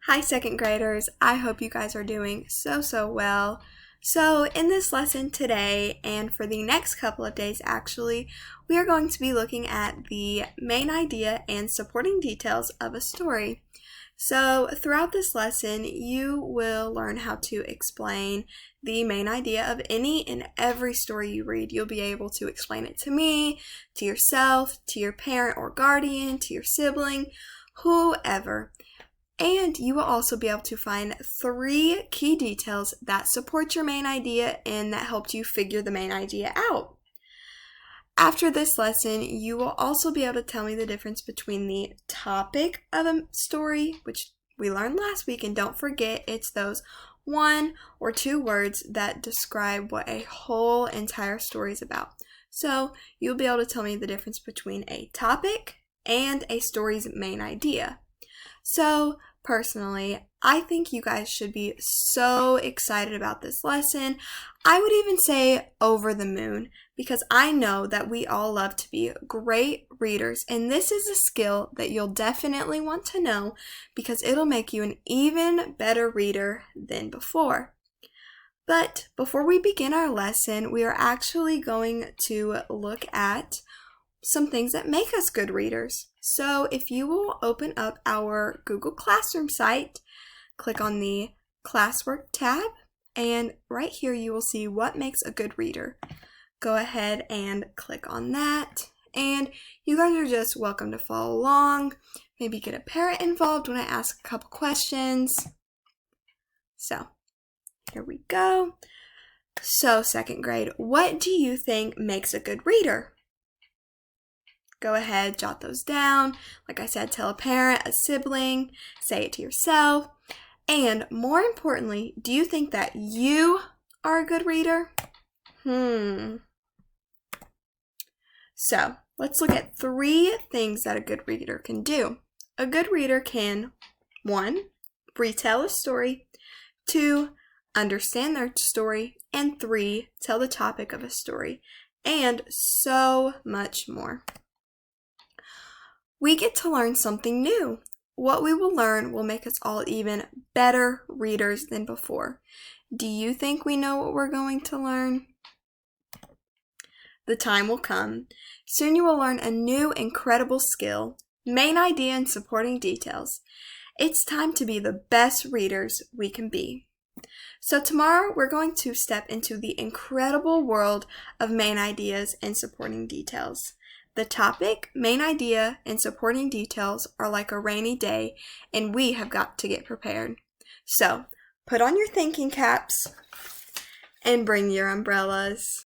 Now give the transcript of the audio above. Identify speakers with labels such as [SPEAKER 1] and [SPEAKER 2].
[SPEAKER 1] Hi, second graders. I hope you guys are doing so well. So in this lesson today, and for the next couple of days actually, we are going to be looking at the main idea and supporting details of a story. So throughout this lesson, you will learn how to explain the main idea of any and every story you read. You'll be able to explain it to me, to yourself, to your parent or guardian, to your sibling, whoever. And you will also be able to find 3 key details that support your main idea and that helped you figure the main idea out. After this lesson, you will also be able to tell me the difference between the topic of a story, which we learned last week, and don't forget it's those 1 or 2 words that describe what a whole entire story is about. So you'll be able to tell me the difference between a topic and a story's main idea. So personally, I think you guys should be so excited about this lesson. I would even say over the moon, because I know that we all love to be great readers, and this is a skill that you'll definitely want to know because it'll make you an even better reader than before. But before we begin our lesson, we are actually going to look at some things that make us good readers. So if you will open up our Google Classroom site, click on the Classwork tab, and right here you will see what makes a good reader. Go ahead and click on that, and you guys are just welcome to follow along. Maybe get a parent involved when I ask a couple questions. So here we go. So second grade, what do you think makes a good reader? Go ahead, jot those down. Like I said, tell a parent, a sibling, say it to yourself. And more importantly, do you think that you are a good reader? So let's look at 3 things that a good reader can do. A good reader can 1, retell a story, 2, understand their story, and 3, tell the topic of a story, and so much more. We get to learn something new. What we will learn will make us all even better readers than before. Do you think we know what we're going to learn? The time will come. Soon you will learn a new incredible skill, main idea and supporting details. It's time to be the best readers we can be. So tomorrow we're going to step into the incredible world of main ideas and supporting details. The topic, main idea, and supporting details are like a rainy day, and we have got to get prepared. So, put on your thinking caps and bring your umbrellas.